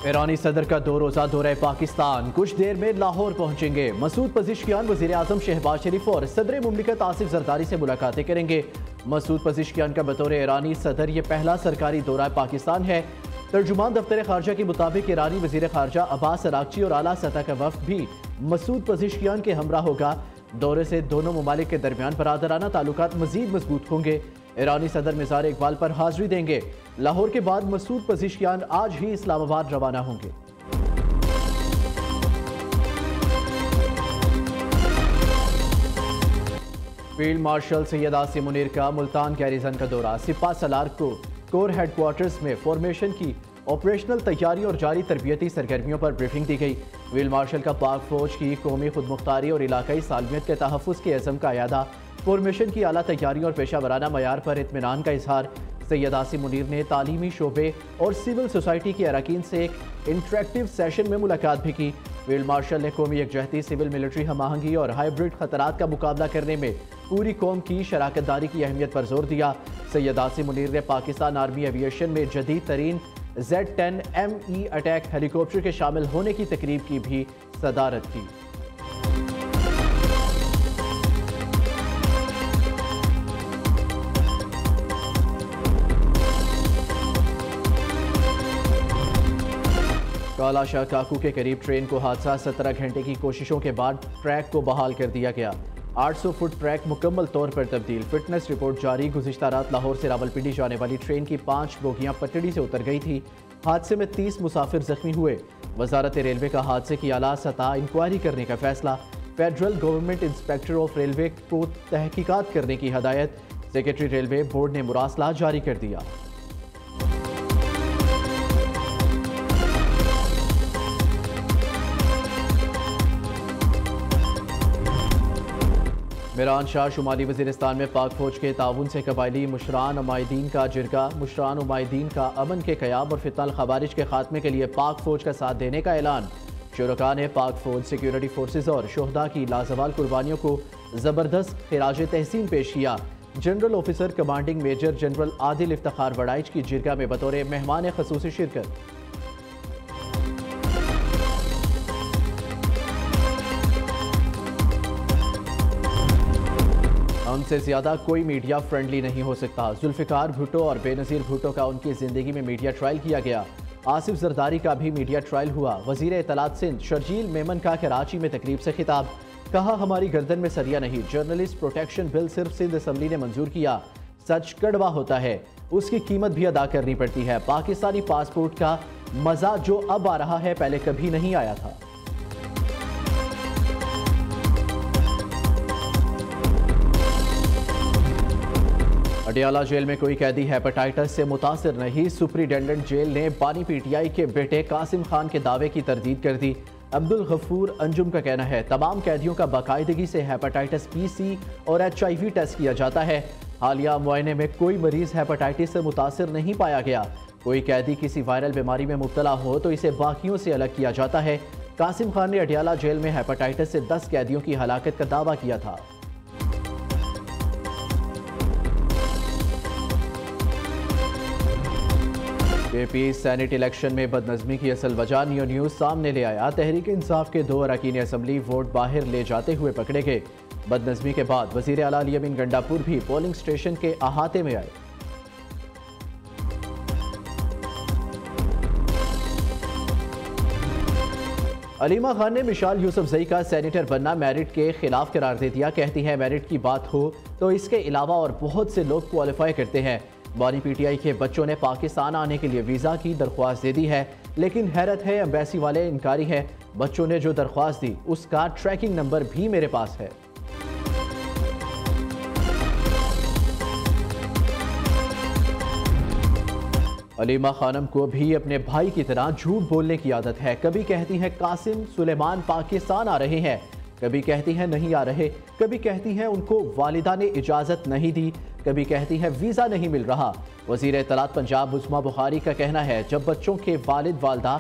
ईरानी सदर का 2 रोज़ा दौरा पाकिस्तान कुछ देर में लाहौर पहुंचेंगे। मसूद पज़िशकियान वज़ीर आज़म शहबाज शरीफ और सदर मुमलिकत आसिफ जरदारी से मुलाकातें करेंगे। मसूद पज़िशकियान का बतौर ईरानी सदर ये पहला सरकारी दौरा पाकिस्तान है। तर्जुमान दफ्तर खारजा के मुताबिक ईरानी वज़ीर खारजा अब्बास अरागची और आला सतह का वफ्द भी मसूद पज़िशकियान के हमरा होगा। दौरे से दोनों ममालिक के दरमियान बरादराना ताल्लुकात मज़ीद मजबूत होंगे। ईरानी सदर मिज़ार इकबाल पर हाजिरी देंगे। लाहौर के बाद मसूद पज़िशकियान आज ही इस्लामाबाद रवाना होंगे। फील्ड मार्शल सैयद आसिम मुनीर का मुल्तान गैरिजन का दौरा। सिपा सलार को कोर हेडक्वार्टर्स में फॉर्मेशन की ऑपरेशनल तैयारी और जारी तरबियती सरगर्मियों पर ब्रीफिंग दी गई। फील्ड मार्शल का पाक फौज की कौमी खुदमुख्तारी और इलाकाई सालमियत के तहफ़्फ़ुज़ के अज़म का अयादा, फॉर्मेशन की आला तैयारी और पेशा वराना मयार पर इत्मीनान का इजहार। सैयद आसिम मुनीर ने तालीमी शोबे और सिविल सोसाइटी के अरकान से एक इंटरेक्टिव सेशन में मुलाकात भी की। फील्ड मार्शल ने कौमी यकजहती, सिविल मिलिट्री हमआहंगी और हाइब्रिड खतरात का मुकाबला करने में पूरी कौम की शराकत दारी की अहमियत पर जोर दिया। सैयद आसिम मुनीर ने पाकिस्तान आर्मी एविएशन में जदीद तरीन Z-10ME अटैक हेलीकॉप्टर के शामिल होने की तकरीब की भी सदारत की। काला शाह काकू के करीब ट्रेन को हादसा। 17 घंटे की कोशिशों के बाद ट्रैक को बहाल कर दिया गया। 800 फुट ट्रैक मुकम्मल तौर पर तब्दील। फिटनेस रिपोर्ट जारी। गुज़िश्ता रात लाहौर से रावलपिंडी जाने वाली ट्रेन की 5 बोगियां पटड़ी से उतर गई थी। हादसे में 30 मुसाफिर जख्मी हुए। वजारत रेलवे का हादसे की आला सतह इंक्वायरी करने का फैसला। Federal government inspector of railway को तहकीकात करने की हदायत। सेक्रेटरी रेलवे बोर्ड ने मुरासला जारी कर दिया। मिरान शाह शुमाली वज़ीरिस्तान में पाक फौज के ताउन से कबायली मुशरान उमायदीन का जिरगा। मुशरान उमायदीन का अमन के क़याम और फितनल खवारिज के खात्मे के लिए पाक फौज का साथ देने का ऐलान। शुरका ने पाक फौज, सिक्योरिटी फोर्सेज और शोहदा की लाजवाल कुर्बानियों को ज़बरदस्त खिराज तहसीन पेश किया। General officer commanding major general Adil Iftikhar Waraich की जिरगा में बतौर मेहमान खसूसी शिरकत। हमसे ज्यादा कोई मीडिया फ्रेंडली नहीं हो सकता। जुल्फिकार भुट्टो और बेनज़ीर भुट्टो का उनकी जिंदगी में मीडिया ट्रायल किया गया। आसिफ जरदारी का भी मीडिया ट्रायल हुआ। वजीर इत्तलात सिंध शर्जील मेमन का कराची में तकरीब से खिताब। कहा, हमारी गर्दन में सरिया नहीं। जर्नलिस्ट प्रोटेक्शन बिल सिर्फ सिंध असम्बली ने मंजूर किया। सच कड़वा होता है, उसकी कीमत भी अदा करनी पड़ती है। पाकिस्तानी पासपोर्ट का मजा जो अब आ रहा है, पहले कभी नहीं आया था। अडियाला जेल में कोई कैदी हेपेटाइटिस से मुतासिर नहीं। सुप्रिटेंडेंट जेल ने बानी पीटीआई के बेटे कासिम खान के दावे की तरदीद कर दी। अब्दुल गफूर अंजुम का कहना है, तमाम कैदियों का बाकायदगी से हेपेटाइटिस PC और HIV टेस्ट किया जाता है। हालिया मुआयने में कोई मरीज हेपेटाइटिस से मुतासिर नहीं पाया गया। कोई कैदी किसी वायरल बीमारी में मुब्तला हो तो इसे बाकियों से अलग किया जाता है। कासिम खान ने अडियाला जेल में हेपेटाइटिस से 10 कैदियों की हलाकत का दावा किया था। KP सेनेट इलेक्शन में बदनज़मी की असल वजह नियो न्यूज़ सामने ले आया। तहरीक इंसाफ के 2 अरकान असम्बली वोट बाहर ले जाते हुए पकड़े गए। बदनज़मी के बाद वज़ीर आला अली अमीन गंडापुर भी पोलिंग स्टेशन के अहाते में आए। अलीमा खान ने मिशाल यूसुफजई का सेनेटर बनना मेरिट के खिलाफ करार दे दिया। कहती है, मेरिट की बात हो तो इसके अलावा और बहुत से लोग क्वालिफाई करते हैं। बानी पीटीआई के बच्चों ने पाकिस्तान आने के लिए वीज़ा की दरख्वास्त दे दी है, लेकिन हैरत है एम्बेसी वाले इनकारी हैं। बच्चों ने जो दरख्वास्त दी उसका ट्रैकिंग नंबर भी मेरे पास है। अलीमा खानम को भी अपने भाई की तरह झूठ बोलने की आदत है। कभी कहती हैं कासिम सुलेमान पाकिस्तान आ रहे हैं, कभी कहती हैं नहीं आ रहे, कभी कहती हैं उनको वालिदा ने इजाज़त नहीं दी, कभी कहती है वीज़ा नहीं मिल रहा। वज़ीर इत्तलात पंजाब उस्मा बुखारी का कहना है, जब बच्चों के वालिद वालदा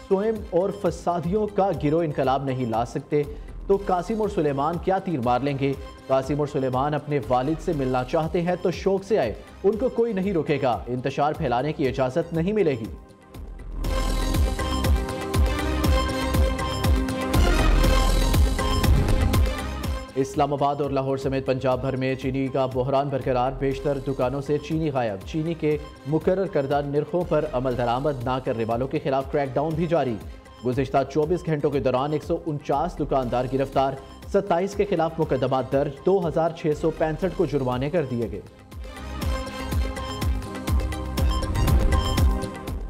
स्वयं और फसादियों का गिरोह इनकलाब नहीं ला सकते तो कासिम और सुलेमान क्या तीर मार लेंगे। कासिम और सुलेमान अपने वालिद से मिलना चाहते हैं तो शौक से आए, उनको कोई नहीं रोकेगा। इंतशार फैलाने की इजाज़त नहीं मिलेगी। इस्लामाबाद और लाहौर समेत पंजाब भर में चीनी का बहरान बरकरार। बेशतर दुकानों से चीनी गायब। चीनी के मुकर्रर करदा निर्खों पर अमल दरामद न करने वालों के खिलाफ क्रैकडाउन भी जारी। गुज़िश्ता 24 घंटों के दौरान 149 दुकानदार गिरफ्तार। 27 के खिलाफ मुकदमा दर्ज। 2665 को जुर्माने कर दिए गए।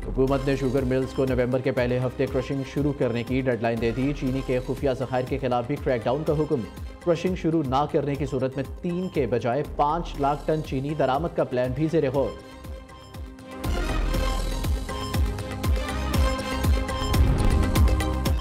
हुकूमत ने शुगर मिल्स को नवंबर के पहले हफ्ते क्रशिंग शुरू करने की डेडलाइन दे दी। चीनी के खुफिया ज़खायर के खिलाफ भी क्रैकडाउन का हुक्म। क्रशिंग शुरू ना करने की सूरत में 3 के बजाय 5 लाख टन चीनी दरामद का प्लान भी ज़ेरे गौर।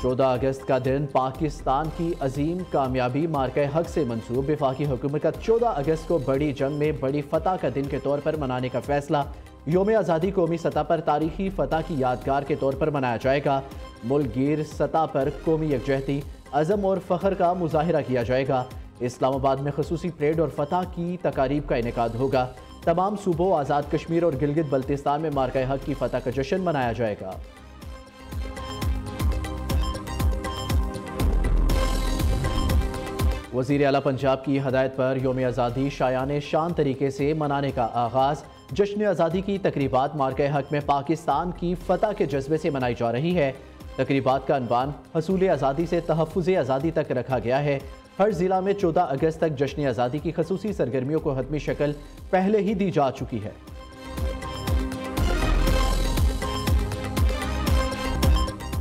चौदह अगस्त का दिन पाकिस्तान की अजीम कामयाबी मार्के हक से मंसूब। वफाकी हुकूमत का 14 अगस्त को बड़ी जंग में बड़ी फतह का दिन के तौर पर मनाने का फैसला। योम आज़ादी कौमी सतह पर तारीखी फतह की यादगार के तौर पर मनाया जाएगा। मुल्कगीर सतह पर कौमी यकजहती, अज़म और फ़ख्र का मुजाहिरा किया जाएगा। इस्लामाबाद में खसूसी परेड और फतह की तकारीब का इनेकाद होगा। तमाम सूबों आज़ाद कश्मीर और गिलगित बल्तिस्तान में मार्के हक की फतह का जश्न मनाया जाएगा। वज़ीर आला पंजाब की हदायत पर योम आज़ादी शायाने शान तरीके से मनाने का आगाज़। जश्न आज़ादी की तकरीबात मार्के हक में पाकिस्तान की फतह के जज्बे से मनाई जा रही है। तकरीबात का अनवान हसूल आज़ादी से तहफ़्फ़ुज़ आज़ादी तक रखा गया है। हर ज़िला में 14 अगस्त तक जश्न आज़ादी की खसूसी सरगर्मियों को हतमी शक्ल पहले ही दी जा चुकी है।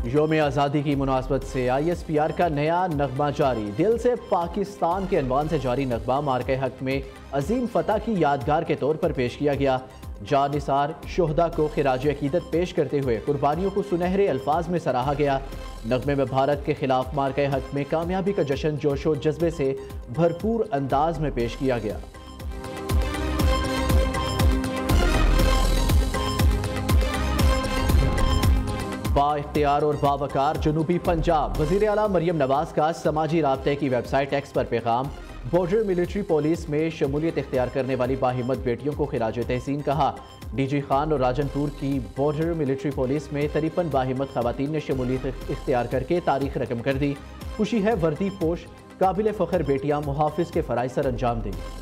योम आज़ादी की मुनासबत से ISPR का नया नगमा जारी। दिल से पाकिस्तान के अनवान से जारी नगमा मार्के हक में अजीम फतह की यादगार के तौर पर पेश किया गया। जानिसार शोहदा को खिराज अकीदत पेश करते हुए कुर्बानियों को सुनहरे अल्फाज में सराहा गया। नगमे में भारत के खिलाफ मार्के हक में कामयाबी का जश्न जोशो जज्बे से भरपूर अंदाज में पेश किया गया। बाइख्तियार और बावकार जनूबी पंजाब। वज़ीर आला मरियम नवाज का समाजी राब्ते की वेबसाइट एक्स पर पैगाम। बॉर्डर मिलिट्री पुलिस में शमूलियत इख्तियार करने वाली बाहिम्मत बेटियों को खिराज तहसीन कहा। DG खान और राजनपुर की बॉर्डर मिलिट्री पुलिस में 53 बाहिम्मत खवातीन ने शमूलियत इख्तियार करके तारीख रकम कर दी। खुशी है वर्दी पोश काबिल फ़ख्र बेटियां मुहाफिज के फ़राइज़ सर अंजाम देंगी।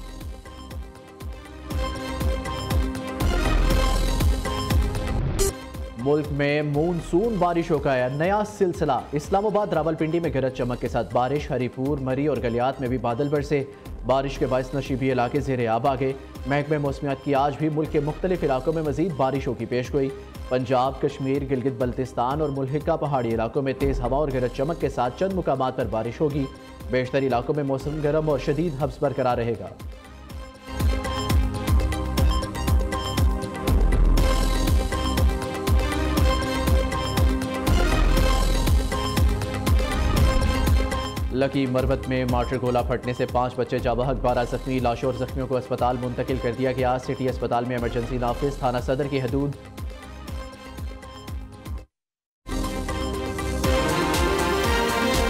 मुल्क में मानसून बारिशों का नया सिलसिला। इस्लामाबाद रावलपिंडी में गरज चमक के साथ बारिश। हरीपुर, मरी और गलियात में भी बादल बरसे। बारिश के बायस नशीबी इलाके ज़ेरे आब आ गए। महकमे मौसमियात की आज भी मुल्क के मुख्तलिफ इलाकों में मजीद बारिशों की पेश गोई। पंजाब, कश्मीर, गिलगित बल्तिस्तान और मुल्हिका पहाड़ी इलाकों में तेज़ हवा और गरज चमक के साथ चंद मुकामात पर बारिश होगी। बेशतर इलाकों में मौसम गर्म और शदीद हब्स बरकरार रहेगा। लकी मरवत में मार्टर गोला फटने से 5 बच्चे जाबहक, 12 जख्मी। लाशों और जख्मियों को अस्पताल मुंतकिल कर दिया गया। सिटी अस्पताल में इमरजेंसी नाफिज। थाना सदर की हदूद